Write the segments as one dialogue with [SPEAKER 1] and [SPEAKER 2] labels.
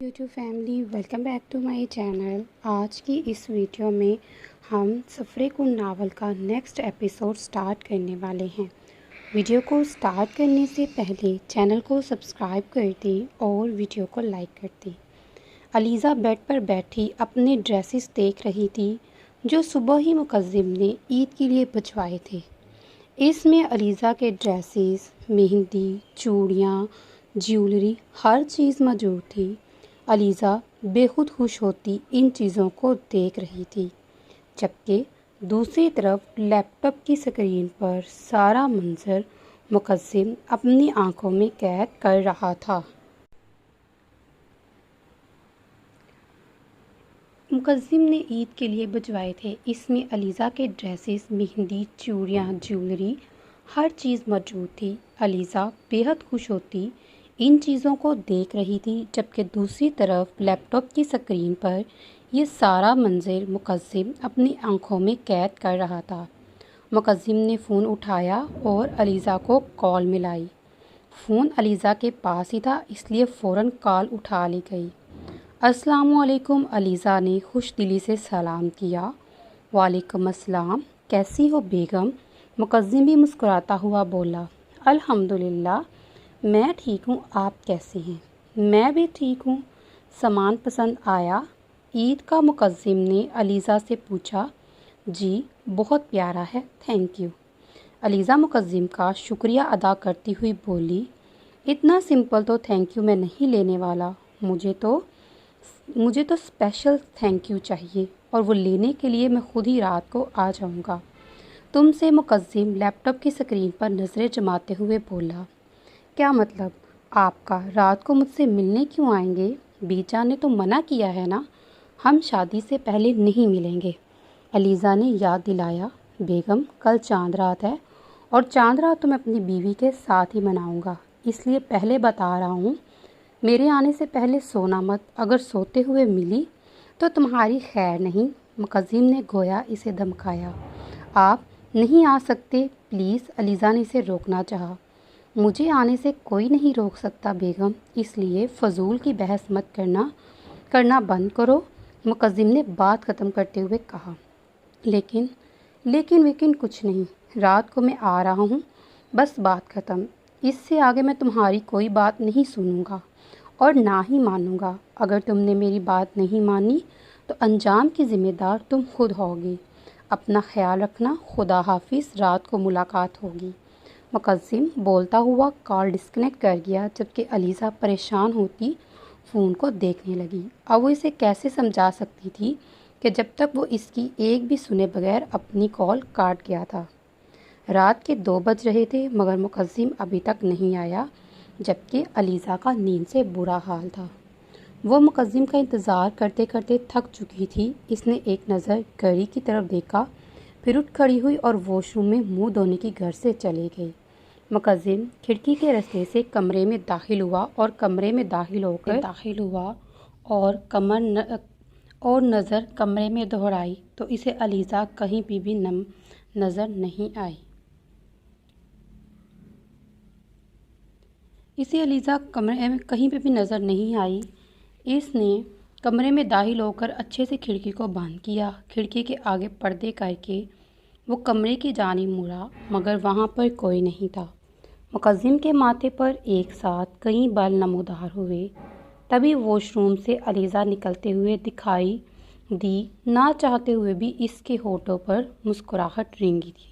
[SPEAKER 1] YouTube family welcome back to my channel. آج کی اس video میں ہم سفرے کن ناول کا نیکسٹ ایپیسوڈ سٹارٹ کرنے والے ہیں۔ ویڈیو کو سٹارٹ کرنے سے پہلے چینل کو سبسکرائب کر دیں اور ویڈیو کو لائک کر دیں۔ علیزہ بیڈ پر بیٹھی اپنے ڈریسز دیکھ رہی تھی جو صبح ہی مقدم نے عید کے لیے بھجوائے تھے۔ اس میں علیزہ کے ڈریسز، مہندی، چوڑیاں، جیولری ہر چیز موجود تھی۔ علیزہ بے خود خوش ہوتی ان چیزوں کو دیکھ رہی تھی، جبکہ دوسری طرف لیپ ٹاپ کی اسکرین پر سارا منظر مقدم اپنی آنکھوں میں قید کر رہا تھا۔ مقدم نے عید کے لیے بھجوائے تھے۔ اس میں علیزہ کے ڈریسز، مہندی، چوڑیاں، جیولری ہر چیز موجود تھی۔ علیزہ بے حد خوش ہوتی ان چیزوں کو دیکھ رہی تھی، جبکہ دوسری طرف لیپ ٹاپ کی اسکرین پر یہ سارا منظر مقدم اپنی آنکھوں میں قید کر رہا تھا۔ مقدم نے فون اٹھایا اور علیزہ کو کال ملائی۔ فون علیزہ کے پاس ہی تھا، اس لیے فوراً کال اٹھا لی گئی۔ السلام علیکم، علیزہ نے خوش دلی سے سلام کیا۔ وعلیکم السلام، کیسی ہو بیگم؟ مقدم بھی مسکراتا ہوا بولا۔ الحمدللہ میں ٹھیک ہوں، آپ کیسے ہیں؟ میں بھی ٹھیک ہوں۔ سامان پسند آیا؟ عید کا مقدم نے علیزہ سے پوچھا۔ جی بہت پیارا ہے، تھینک یو۔ علیزہ مقدم کا شکریہ ادا کرتی ہوئی بولی۔ اتنا سمپل تو تھینک یو میں نہیں لینے والا، مجھے تو اسپیشل تھینک یو چاہیے، اور وہ لینے کے لیے میں خود ہی رات کو آ جاؤں گا۔ تم سے مقدم لیپ ٹاپ کی اسکرین پر نظریں جماتے ہوئے بولا۔ کیا مطلب آپ کا؟ رات کو مجھ سے ملنے کیوں آئیں گے؟ بی جان نے تو منع کیا ہے نا، ہم شادی سے پہلے نہیں ملیں گے۔ علیزہ نے یاد دلایا۔ بیگم کل چاند رات ہے، اور چاند رات تو میں اپنی بیوی کے ساتھ ہی مناؤں گا، اس لیے پہلے بتا رہا ہوں میرے آنے سے پہلے سونا مت، اگر سوتے ہوئے ملی تو تمہاری خیر نہیں۔ مقدم نے گویا اسے دھمکایا۔ آپ نہیں آ سکتے پلیز، علیزہ نے اسے روکنا چاہا۔ مجھے آنے سے کوئی نہیں روک سکتا بیگم، اس لیے فضول کی بحث مت کرنا بند کرو، مقدم نے بات ختم کرتے ہوئے کہا۔ لیکن کچھ نہیں، رات کو میں آ رہا ہوں، بس بات ختم۔ اس سے آگے میں تمہاری کوئی بات نہیں سنوں گا اور نہ ہی مانوں گا۔ اگر تم نے میری بات نہیں مانی تو انجام کی ذمہ دار تم خود ہوگی۔ اپنا خیال رکھنا، خدا حافظ، رات کو ملاقات ہوگی۔ مقدم بولتا ہوا کال ڈسکنیکٹ کر گیا، جبکہ علیزہ پریشان ہوتی فون کو دیکھنے لگی۔ اب وہ اسے کیسے سمجھا سکتی تھی کہ جب تک وہ اس کی ایک بھی سنے بغیر اپنی کال کاٹ گیا تھا۔ رات کے 2 بج رہے تھے مگر مقدم ابھی تک نہیں آیا، جبکہ علیزہ کا نیند سے برا حال تھا۔ وہ مقدم کا انتظار کرتے کرتے تھک چکی تھی۔ اس نے ایک نظر گھڑی کی طرف دیکھا، پھر اٹھ کھڑی ہوئی اور واش روم میں منہ دھونے کی غرض سے چلی گئی۔ مقدم کھڑکی کے راستے سے کمرے میں داخل ہوا اور نظر کمرے میں دوہرائی تو اسے علیزہ کہیں بھی نظر نہیں آئی۔ اس نے کمرے میں داخل ہو کر اچھے سے کھڑکی کو بند کیا۔ کھڑکی کے آگے پردے کر کے وہ کمرے کی جانب مڑا، مگر وہاں پر کوئی نہیں تھا۔ مقدم کے ماتھے پر ایک ساتھ کئی بال نمودار ہوئے۔ تبھی واش روم سے علیزہ نکلتے ہوئے دکھائی دی، نہ چاہتے ہوئے بھی اس کے ہونٹوں پر مسکراہٹ رینگی تھی۔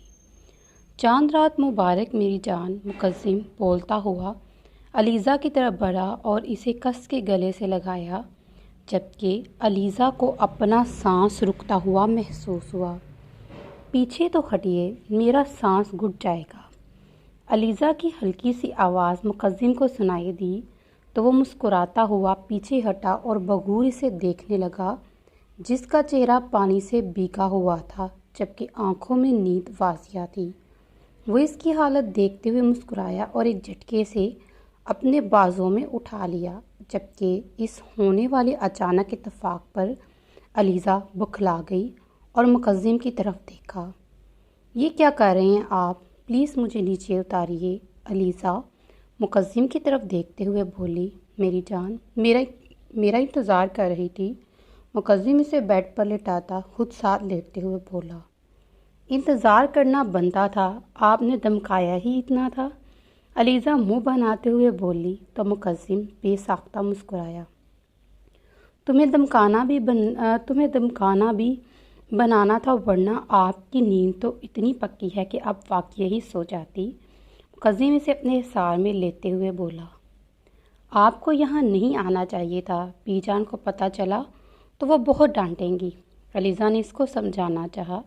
[SPEAKER 1] چاند رات مبارک میری جان، مقدم بولتا ہوا علیزہ کی طرف بڑھا اور اسے کس کے گلے سے لگایا، جبکہ علیزہ کو اپنا سانس رکتا ہوا محسوس ہوا۔ پیچھے تو ہٹیے، میرا سانس گھٹ جائے گا۔ علیزہ کی ہلکی سی آواز مقدم کو سنائی دی تو وہ مسکراتا ہوا پیچھے ہٹا اور بغور اسے دیکھنے لگا، جس کا چہرہ پانی سے بھیگا ہوا تھا، جبکہ آنکھوں میں نیند واضح تھی۔ وہ اس کی حالت دیکھتے ہوئے مسکرایا اور ایک جھٹکے سے اپنے بازوؤں میں اٹھا لیا، جبکہ اس ہونے والے اچانک اتفاق پر علیزہ بوکھلا گئی اور مقدم کی طرف دیکھا۔ یہ کیا کر رہے ہیں آپ؟ پلیز مجھے نیچے اتاریے، علیزہ مقدم کی طرف دیکھتے ہوئے بولی۔ میری جان، میرا انتظار کر رہی تھی۔ مقدم اسے بیڈ پر لٹاتا خود ساتھ لیٹتے ہوئے بولا، انتظار کرنا بنتا تھا، آپ نے دمکایا ہی اتنا تھا۔ علیزہ منہ بناتے ہوئے بولی تو مقدم بے ساختہ مسکرایا۔ تمہیں دمکانا بھی بنانا تھا، ورنہ آپ کی نیند تو اتنی پکی ہے کہ اب واقعی ہی سو جاتی۔ مقدم اسے اپنے حصار میں لیتے ہوئے بولا، آپ کو یہاں نہیں آنا چاہیے تھا، پی جان کو پتہ چلا تو وہ بہت ڈانٹیں گی۔ علیزہ نے اس کو سمجھانا چاہا،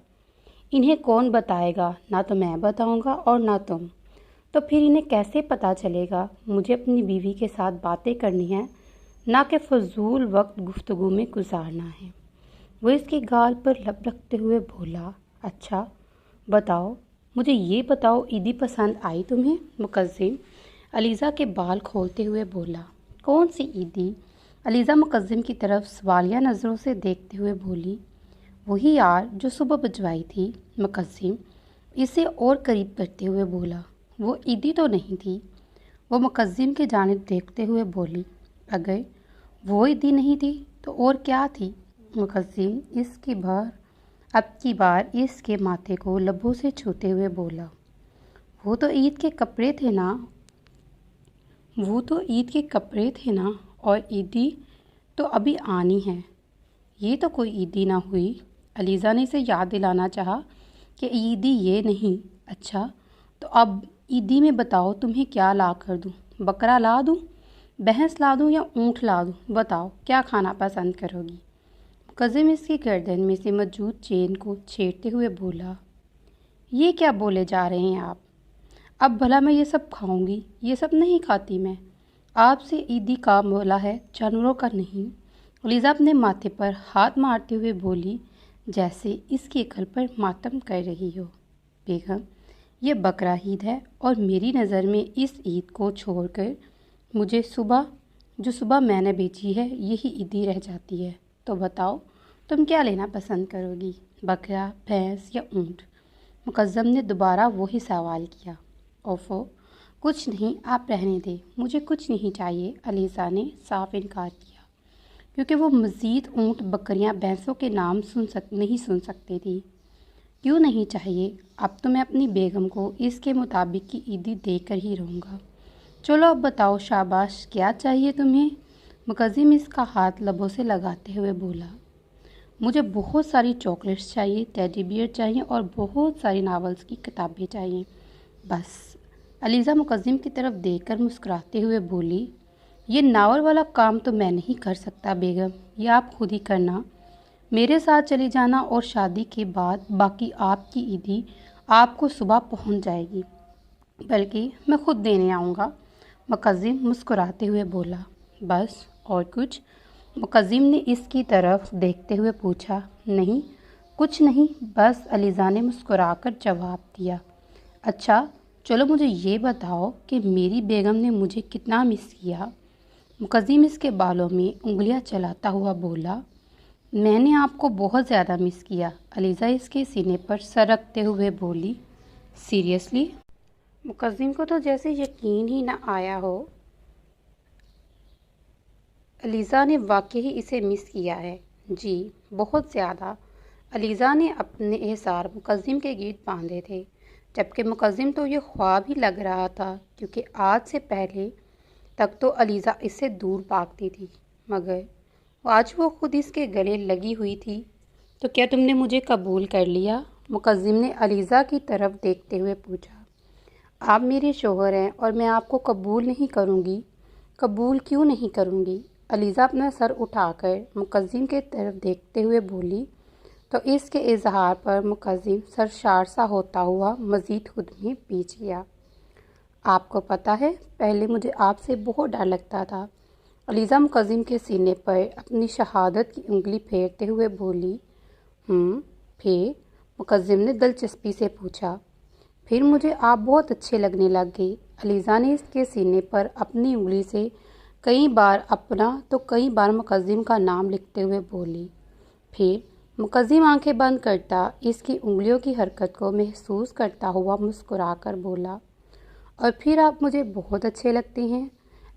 [SPEAKER 1] انہیں کون بتائے گا، نہ تو میں بتاؤں گا اور نہ تم، تو پھر انہیں کیسے پتہ چلے گا؟ مجھے اپنی بیوی کے ساتھ باتیں کرنی ہیں، نہ کہ فضول وقت گفتگو میں گزارنا ہے۔ وہ اس کی گال پر لب رکھتے ہوئے بولا، اچھا بتاؤ، مجھے یہ بتاؤ، عیدی پسند آئی تمہیں؟ مقدم علیزہ کے بال کھولتے ہوئے بولا، کون سی عیدی؟ علیزہ مقدم کی طرف سوالیہ نظروں سے دیکھتے ہوئے بولی، وہی یار جو صبح بجوائی تھی۔ مقدم اسے اور قریب کرتے ہوئے بولا، وہ عیدی تو نہیں تھی۔ وہ مقدم کی جانب دیکھتے ہوئے بولی، اگر وہ عیدی نہیں تھی تو اور کیا تھی؟ مقدم اب کی بار اس کے ماتھے کو لبوں سے چھوتے ہوئے بولا، وہ تو عید کے کپڑے تھے نا، اور عیدی تو ابھی آنی ہے۔ یہ تو کوئی عیدی نہ ہوئی۔ علیزہ نے اسے یاد دلانا چاہا کہ عیدی یہ نہیں۔ اچھا تو اب عیدی میں بتاؤ تمہیں کیا لا کر دوں؟ بکرا لا دوں، بھینس لا دوں یا اونٹ لا دوں؟ بتاؤ کیا کھانا پسند کرو گی؟ مقدم اس کی گردن میں سے موجود چین کو چھیڑتے ہوئے بولا، یہ کیا بولے جا رہے ہیں آپ؟ اب بھلا میں یہ سب کھاؤں گی؟ یہ سب نہیں کھاتی میں۔ آپ سے عیدی کا بولا ہے، جانوروں کا نہیں۔ علیزہ اپنے ماتھے پر ہاتھ مارتے ہوئے بولی جیسے اس کی عقل پر ماتم کر رہی ہو، بیگم یہ بقرہ عید ہے اور میری نظر میں اس عید کو چھوڑ کر مجھے جو صبح میں نے بیچی ہے یہی عیدی رہ جاتی ہے۔ تو بتاؤ تم کیا لینا پسند کرو گی، بکرا، بھینس یا اونٹ؟ مقدم نے دوبارہ وہی سوال کیا۔ اوفو کچھ نہیں، آپ رہنے دیں، مجھے کچھ نہیں چاہیے۔ علیزہ نے صاف انکار کیا، کیونکہ وہ مزید اونٹ، بکریاں، بھینسوں کے نام نہیں سن سکتی تھی۔ کیوں نہیں چاہیے؟ اب تو میں اپنی بیگم کو اس کے مطابق کی عیدی دے کر ہی رہوں گا۔ چلو اب بتاؤ شاباش، کیا چاہیے تمہیں؟ مقدم اس کا ہاتھ لبوں سے لگاتے ہوئے بولا، مجھے بہت ساری چاکلیٹس چاہیے، ٹیڈی بیئر چاہیے اور بہت ساری ناولز کی کتابیں چاہیے، بس۔ علیزہ مقدم کی طرف دیکھ کر مسکراتے ہوئے بولی، یہ ناول والا کام تو میں نہیں کر سکتا بیگم، یہ آپ خود ہی کرنا۔ میرے ساتھ چلی جانا اور شادی کے بعد باقی آپ کی عیدی آپ کو صبح پہنچ جائے گی، بلکہ میں خود دینے آؤں گا۔ مقدم مسکراتے ہوئے بولا، بس اور کچھ؟ مقدم نے اس کی طرف دیکھتے ہوئے پوچھا، نہیں کچھ نہیں بس۔ علیزہ نے مسکرا کر جواب دیا، اچھا چلو مجھے یہ بتاؤ کہ میری بیگم نے مجھے کتنا مس کیا؟ مقدم اس کے بالوں میں انگلیاں چلاتا ہوا بولا، میں نے آپ کو بہت زیادہ مس کیا۔ علیزہ اس کے سینے پر سر رکھتے ہوئے بولی، سیریسلی؟ مقدم کو تو جیسے یقین ہی نہ آیا ہو۔ علیزہ نے واقعی اسے مس کیا ہے؟ جی بہت زیادہ۔ علیزہ نے اپنے احسار مقدم کے گرد باندھے تھے، جبکہ مقدم تو یہ خواب ہی لگ رہا تھا، کیونکہ آج سے پہلے تک تو علیزہ اس سے دور بھاگتی تھی، مگر آج وہ خود اس کے گلے لگی ہوئی تھی۔ تو کیا تم نے مجھے قبول کر لیا؟ مقدم نے علیزہ کی طرف دیکھتے ہوئے پوچھا، آپ میرے شوہر ہیں اور میں آپ کو قبول نہیں کروں گی؟ قبول کیوں نہیں کروں گی؟ علیزہ اپنا سر اٹھا کر مقدم کی طرف دیکھتے ہوئے بولی، تو اس کے اظہار پر مقدم سرشار سا ہوتا ہوا مزید خود میں بیچ گیا۔ آپ کو پتہ ہے پہلے مجھے آپ سے بہت ڈر لگتا تھا۔ علیزہ مقدم کے سینے پر اپنی شہادت کی انگلی پھیرتے ہوئے بولی، پھر؟ مقدم نے دلچسپی سے پوچھا، پھر مجھے آپ بہت اچھے لگنے لگ گئے۔ علیزہ نے اس کے سینے پر اپنی انگلی سے کئی بار اپنا تو کئی بار مقدم کا نام لکھتے ہوئے بولی، پھر؟ مقدم آنکھیں بند کرتا اس کی انگلیوں کی حرکت کو محسوس کرتا ہوا مسکرا کر بولا، اور پھر آپ مجھے بہت اچھے لگتے ہیں۔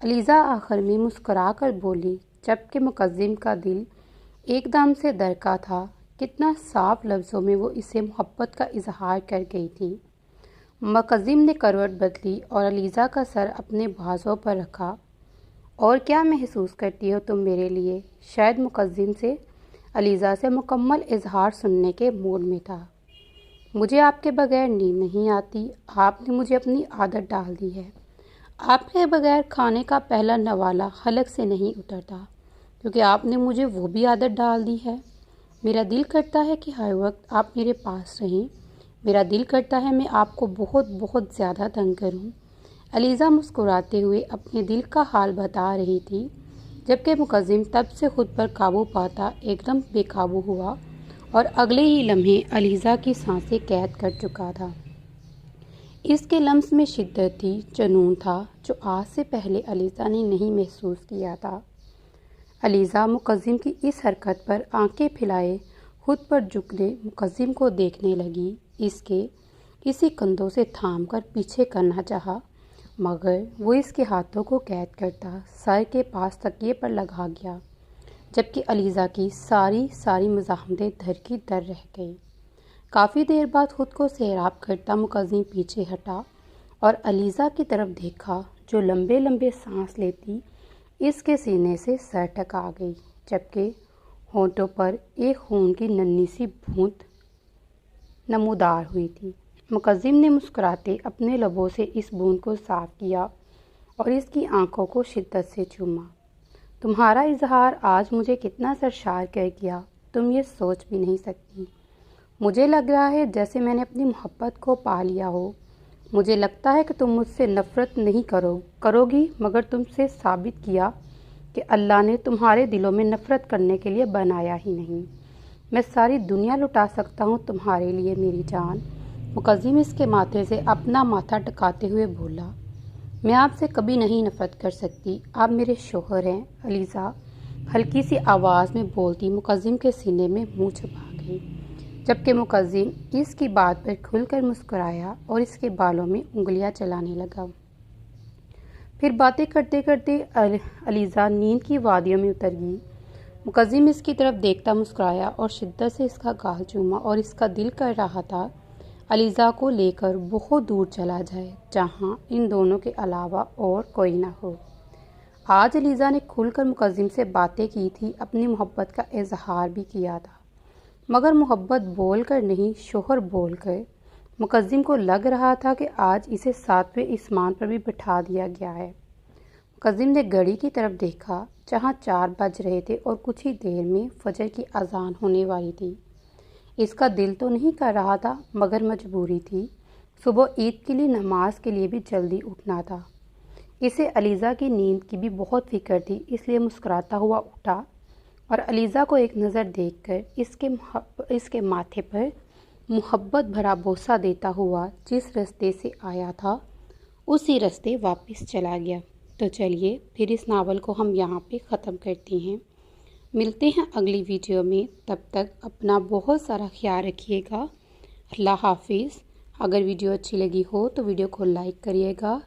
[SPEAKER 1] علیزہ آخر میں مسکرا کر بولی، جبکہ مقدم کا دل ایک دم سے دھڑکا تھا۔ کتنا صاف لفظوں میں وہ اسے محبت کا اظہار کر گئی تھی۔ مقدم نے کروٹ بدلی اور علیزہ کا سر اپنے بازوں پر رکھا۔ اور کیا محسوس کرتی ہو تم میرے لیے؟ شاید مقدم سے علیزہ سے مکمل اظہار سننے کے موڈ میں تھا۔ مجھے آپ کے بغیر نیند نہیں آتی۔ آپ نے مجھے اپنی عادت ڈال دی ہے۔ آپ کے بغیر کھانے کا پہلا نوالہ حلق سے نہیں اترتا، کیونکہ آپ نے مجھے وہ بھی عادت ڈال دی ہے۔ میرا دل کرتا ہے کہ ہر وقت آپ میرے پاس رہیں۔ میرا دل کرتا ہے میں آپ کو بہت بہت زیادہ تنگ کروں۔ علیزہ مسکراتے ہوئے اپنے دل کا حال بتا رہی تھی، جبکہ مقدم تب سے خود پر قابو پاتا ایک دم بے قابو ہوا اور اگلے ہی لمحے علیزہ کی سانسیں قید کر چکا تھا۔ اس کے لمس میں شدت تھی، جنون تھا، جو آج سے پہلے علیزہ نے نہیں محسوس کیا تھا۔ علیزہ مقدم کی اس حرکت پر آنکھیں پھیلائے خود پر جھکنے مقدم کو دیکھنے لگی۔ اسی کندھوں سے تھام کر پیچھے کرنا چاہا، مگر وہ اس کے ہاتھوں کو قید کرتا سر کے پاس تکیے پر لگا گیا، جبکہ علیزہ کی ساری مزاحمتیں در کی در رہ گئیں۔ کافی دیر بعد خود کو سیراب کرتا مقدم پیچھے ہٹا اور علیزہ کی طرف دیکھا، جو لمبے لمبے سانس لیتی اس کے سینے سے سر ٹکرا گئی، جبکہ ہونٹوں پر ایک خون کی ننھی سی بوند نمودار ہوئی تھی۔ مقدم نے مسکراتے اپنے لبوں سے اس بوند کو صاف کیا اور اس کی آنکھوں کو شدت سے چوما۔ تمہارا اظہار آج مجھے کتنا سرشار کر گیا، تم یہ سوچ بھی نہیں سکتی۔ مجھے لگ رہا ہے جیسے میں نے اپنی محبت کو پا لیا ہو۔ مجھے لگتا ہے کہ تم مجھ سے نفرت نہیں کرو گی، مگر تم سے ثابت کیا کہ اللہ نے تمہارے دلوں میں نفرت کرنے کے لیے بنایا ہی نہیں۔ میں ساری دنیا لٹا سکتا ہوں تمہارے لیے میری جان۔ مقدم اس کے ماتھے سے اپنا ماتھا ٹکاتے ہوئے بولا، میں آپ سے کبھی نہیں نفرت کر سکتی، آپ میرے شوہر ہیں۔ علیزہ ہلکی سی آواز میں بولتی مقدم کے سینے میں منہ چھپا گئی، جبکہ مقدم اس کی بات پر کھل کر مسکرایا اور اس کے بالوں میں انگلیاں چلانے لگا۔ پھر باتیں کرتے کرتے علیزہ نیند کی وادیوں میں اتر گئی۔ مقدم اس کی طرف دیکھتا مسکرایا اور شدت سے اس کا گال چوما اور اس کا دل کر رہا تھا علیزہ کو لے کر بہت دور چلا جائے، جہاں ان دونوں کے علاوہ اور کوئی نہ ہو۔ آج علیزہ نے کھل کر مقدم سے باتیں کی تھی، اپنی محبت کا اظہار بھی کیا تھا، مگر محبت بول کر نہیں، شوہر بول کر۔ مقدم کو لگ رہا تھا کہ آج اسے 7ویں آسمان پر بھی بٹھا دیا گیا ہے۔ مقدم نے گھڑی کی طرف دیکھا، جہاں 4 بج رہے تھے اور کچھ ہی دیر میں فجر کی اذان ہونے والی تھی۔ اس کا دل تو نہیں کر رہا تھا، مگر مجبوری تھی، صبح عید کے لیے نماز کے لیے بھی جلدی اٹھنا تھا۔ اسے علیزہ کی نیند کی بھی بہت فکر تھی، اس لیے مسکراتا ہوا اٹھا اور علیزہ کو ایک نظر دیکھ کر اس کے ماتھے پر محبت بھرا بوسہ دیتا ہوا جس رستے سے آیا تھا اسی رستے واپس چلا گیا۔ تو چلیے پھر اس ناول کو ہم یہاں پہ ختم کرتے ہیں۔ ملتے ہیں اگلی ویڈیو میں، تب تک اپنا بہت سارا خیال رکھیے گا۔ اللہ حافظ۔ اگر ویڈیو اچھی لگی ہو تو ویڈیو کو لائک کریے گا،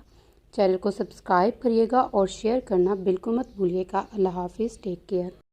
[SPEAKER 1] چینل کو سبسکرائب کریے گا اور شیئر کرنا بالکل مت بھولیے گا۔ اللہ حافظ، ٹیک کیئر۔